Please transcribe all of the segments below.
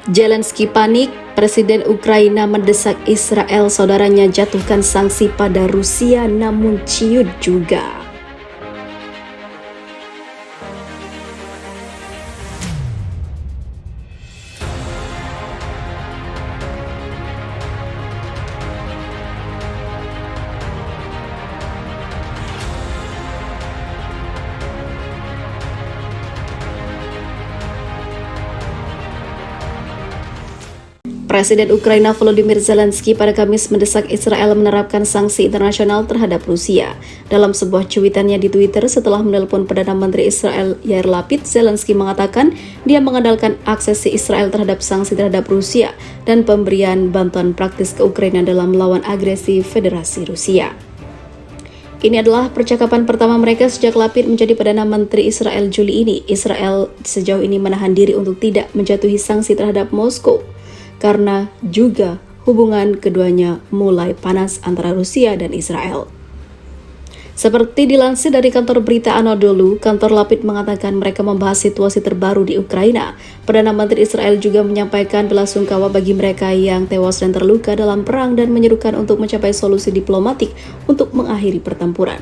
Zelensky panik, Presiden Ukraina mendesak Israel saudaranya jatuhkan sanksi pada Rusia namun ciut juga. Presiden Ukraina Volodymyr Zelensky pada Kamis mendesak Israel menerapkan sanksi internasional terhadap Rusia. Dalam sebuah cuitannya di Twitter setelah menelpon Perdana Menteri Israel Yair Lapid, Zelensky mengatakan dia mengandalkan aksesi Israel terhadap sanksi terhadap Rusia dan pemberian bantuan praktis ke Ukraina dalam melawan agresi Federasi Rusia. Ini adalah percakapan pertama mereka sejak Lapid menjadi Perdana Menteri Israel Juli ini. Israel sejauh ini menahan diri untuk tidak menjatuhi sanksi terhadap Moskow, karena juga hubungan keduanya mulai panas antara Rusia dan Israel. Seperti dilansir dari kantor berita Anadolu, kantor Lapid mengatakan mereka membahas situasi terbaru di Ukraina. Perdana Menteri Israel juga menyampaikan belasungkawa bagi mereka yang tewas dan terluka dalam perang dan menyerukan untuk mencapai solusi diplomatik untuk mengakhiri pertempuran.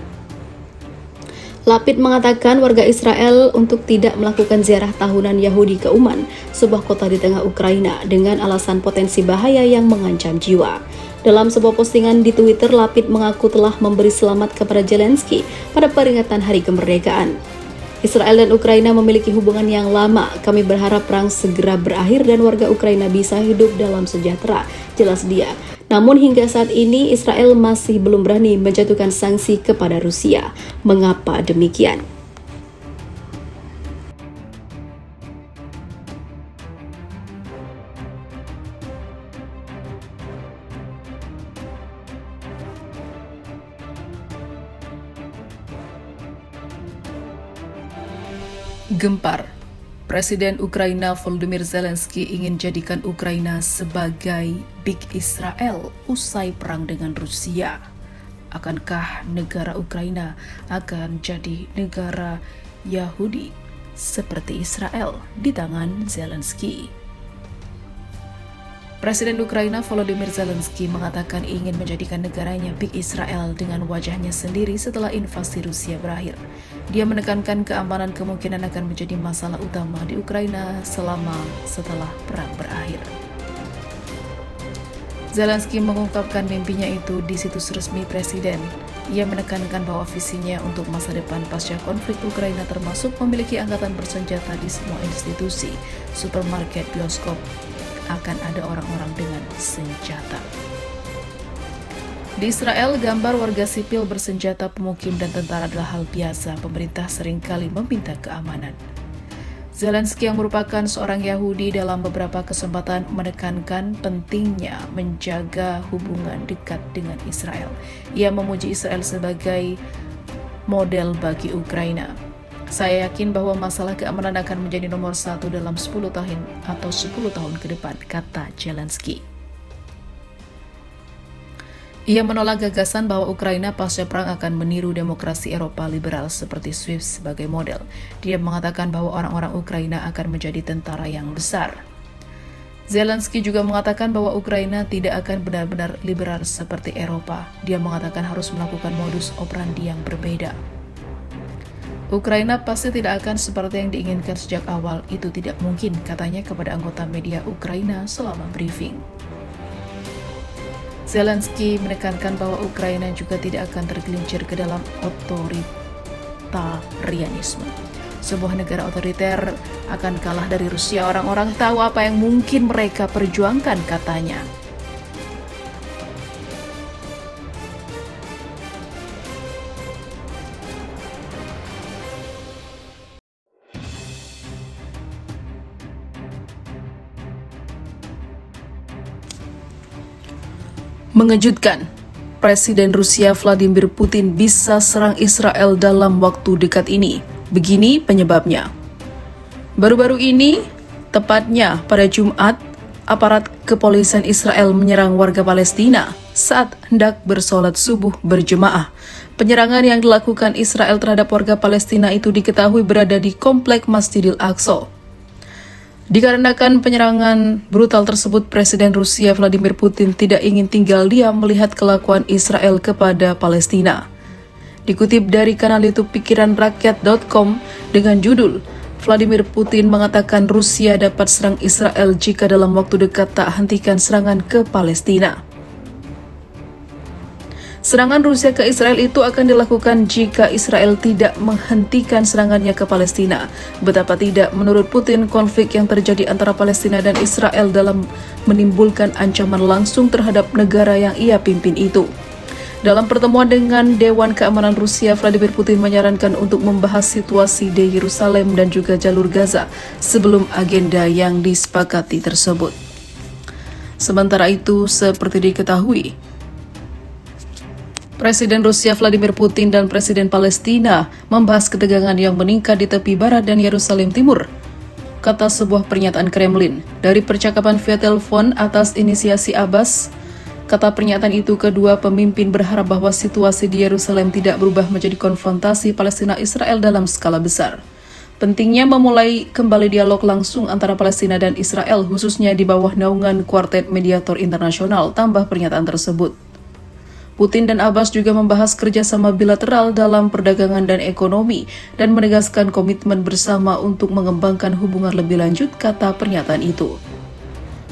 Lapid mengatakan warga Israel untuk tidak melakukan ziarah tahunan Yahudi ke Uman, sebuah kota di tengah Ukraina, dengan alasan potensi bahaya yang mengancam jiwa. Dalam sebuah postingan di Twitter, Lapid mengaku telah memberi selamat kepada Zelensky pada peringatan Hari Kemerdekaan. Israel dan Ukraina memiliki hubungan yang lama. Kami berharap perang segera berakhir dan warga Ukraina bisa hidup dalam sejahtera, jelas dia. Namun hingga saat ini Israel masih belum berani menjatuhkan sanksi kepada Rusia. Mengapa demikian? Gempar. Presiden Ukraina Volodymyr Zelensky ingin jadikan Ukraina sebagai Big Israel usai perang dengan Rusia. Akankah negara Ukraina akan jadi negara Yahudi seperti Israel di tangan Zelensky? Presiden Ukraina Volodymyr Zelensky mengatakan ingin menjadikan negaranya Big Israel dengan wajahnya sendiri setelah invasi Rusia berakhir. Dia menekankan keamanan kemungkinan akan menjadi masalah utama di Ukraina setelah perang berakhir. Zelensky mengungkapkan mimpinya itu di situs resmi Presiden. Ia menekankan bahwa visinya untuk masa depan pasca konflik Ukraina termasuk memiliki angkatan bersenjata di semua institusi, supermarket, bioskop, akan ada orang-orang dengan senjata. Di Israel, gambar warga sipil bersenjata, pemukim, dan tentara adalah hal biasa. Pemerintah seringkali meminta keamanan. Zelensky yang merupakan seorang Yahudi dalam beberapa kesempatan menekankan pentingnya menjaga hubungan dekat dengan Israel. Ia memuji Israel sebagai model bagi Ukraina. Saya yakin bahwa masalah keamanan akan menjadi nomor satu dalam 10 tahun atau 10 tahun ke depan, kata Zelensky. Ia menolak gagasan bahwa Ukraina pasca perang akan meniru demokrasi Eropa liberal seperti Swiss sebagai model. Dia mengatakan bahwa orang-orang Ukraina akan menjadi tentara yang besar. Zelensky juga mengatakan bahwa Ukraina tidak akan benar-benar liberal seperti Eropa. Dia mengatakan harus melakukan modus operandi yang berbeda. Ukraina pasti tidak akan seperti yang diinginkan sejak awal, itu tidak mungkin, katanya kepada anggota media Ukraina selama briefing. Zelensky menekankan bahwa Ukraina juga tidak akan tergelincir ke dalam otoritarianisme. Sebuah negara otoriter akan kalah dari Rusia. Orang-orang tahu apa yang mungkin mereka perjuangkan, katanya. Mengejutkan, Presiden Rusia Vladimir Putin bisa serang Israel dalam waktu dekat ini. Begini penyebabnya. Baru-baru ini, tepatnya pada Jumat, aparat kepolisian Israel menyerang warga Palestina saat hendak bersolat subuh berjemaah. Penyerangan yang dilakukan Israel terhadap warga Palestina itu diketahui berada di komplek Masjidil Aqsa. Dikarenakan penyerangan brutal tersebut, Presiden Rusia Vladimir Putin tidak ingin tinggal diam melihat kelakuan Israel kepada Palestina. Dikutip dari kanal YouTube pikiranrakyat.com dengan judul, Vladimir Putin mengatakan Rusia dapat serang Israel jika dalam waktu dekat tak hentikan serangan ke Palestina. Serangan Rusia ke Israel itu akan dilakukan jika Israel tidak menghentikan serangannya ke Palestina. Betapa tidak, menurut Putin, konflik yang terjadi antara Palestina dan Israel dalam menimbulkan ancaman langsung terhadap negara yang ia pimpin itu. Dalam pertemuan dengan Dewan Keamanan Rusia, Vladimir Putin menyarankan untuk membahas situasi di Yerusalem dan juga jalur Gaza sebelum agenda yang disepakati tersebut. Sementara itu, seperti diketahui, Presiden Rusia Vladimir Putin dan Presiden Palestina membahas ketegangan yang meningkat di tepi barat dan Yerusalem Timur, kata sebuah pernyataan Kremlin. Dari percakapan via telepon atas inisiasi Abbas, kata pernyataan itu, kedua pemimpin berharap bahwa situasi di Yerusalem tidak berubah menjadi konfrontasi Palestina-Israel dalam skala besar. Pentingnya memulai kembali dialog langsung antara Palestina dan Israel, khususnya di bawah naungan Kuartet Mediator Internasional, tambah pernyataan tersebut. Putin dan Abbas juga membahas kerjasama bilateral dalam perdagangan dan ekonomi dan menegaskan komitmen bersama untuk mengembangkan hubungan lebih lanjut, kata pernyataan itu.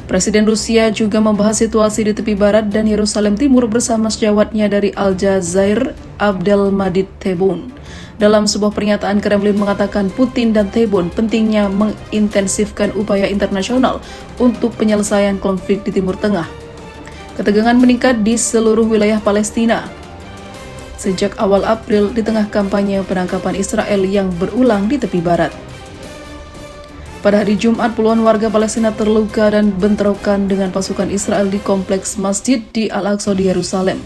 Presiden Rusia juga membahas situasi di tepi barat dan Yerusalem Timur bersama sejawatnya dari Al Jazair, Abdelmadid Tebboune. Dalam sebuah pernyataan, Kremlin mengatakan Putin dan Tebboune pentingnya mengintensifkan upaya internasional untuk penyelesaian konflik di Timur Tengah. Ketegangan meningkat di seluruh wilayah Palestina sejak awal April di tengah kampanye penangkapan Israel yang berulang di tepi barat. Pada hari Jumat, puluhan warga Palestina terluka dan bentrokan dengan pasukan Israel di kompleks masjid di Al-Aqsa di Yerusalem.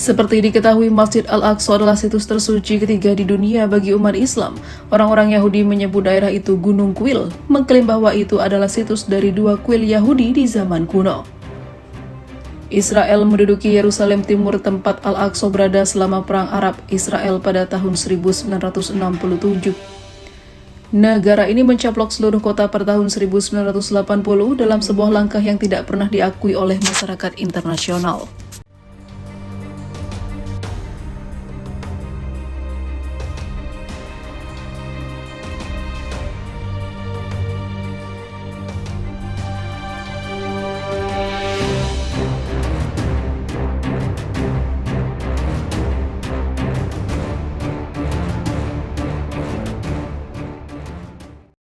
Seperti diketahui, Masjid Al-Aqsa adalah situs tersuci ketiga di dunia bagi umat Islam. Orang-orang Yahudi menyebut daerah itu Gunung Kuil, mengklaim bahwa itu adalah situs dari dua kuil Yahudi di zaman kuno. Israel menduduki Yerusalem Timur, tempat Al-Aqsa berada selama Perang Arab-Israel pada tahun 1967. Negara ini mencaplok seluruh kota pada tahun 1980 dalam sebuah langkah yang tidak pernah diakui oleh masyarakat internasional.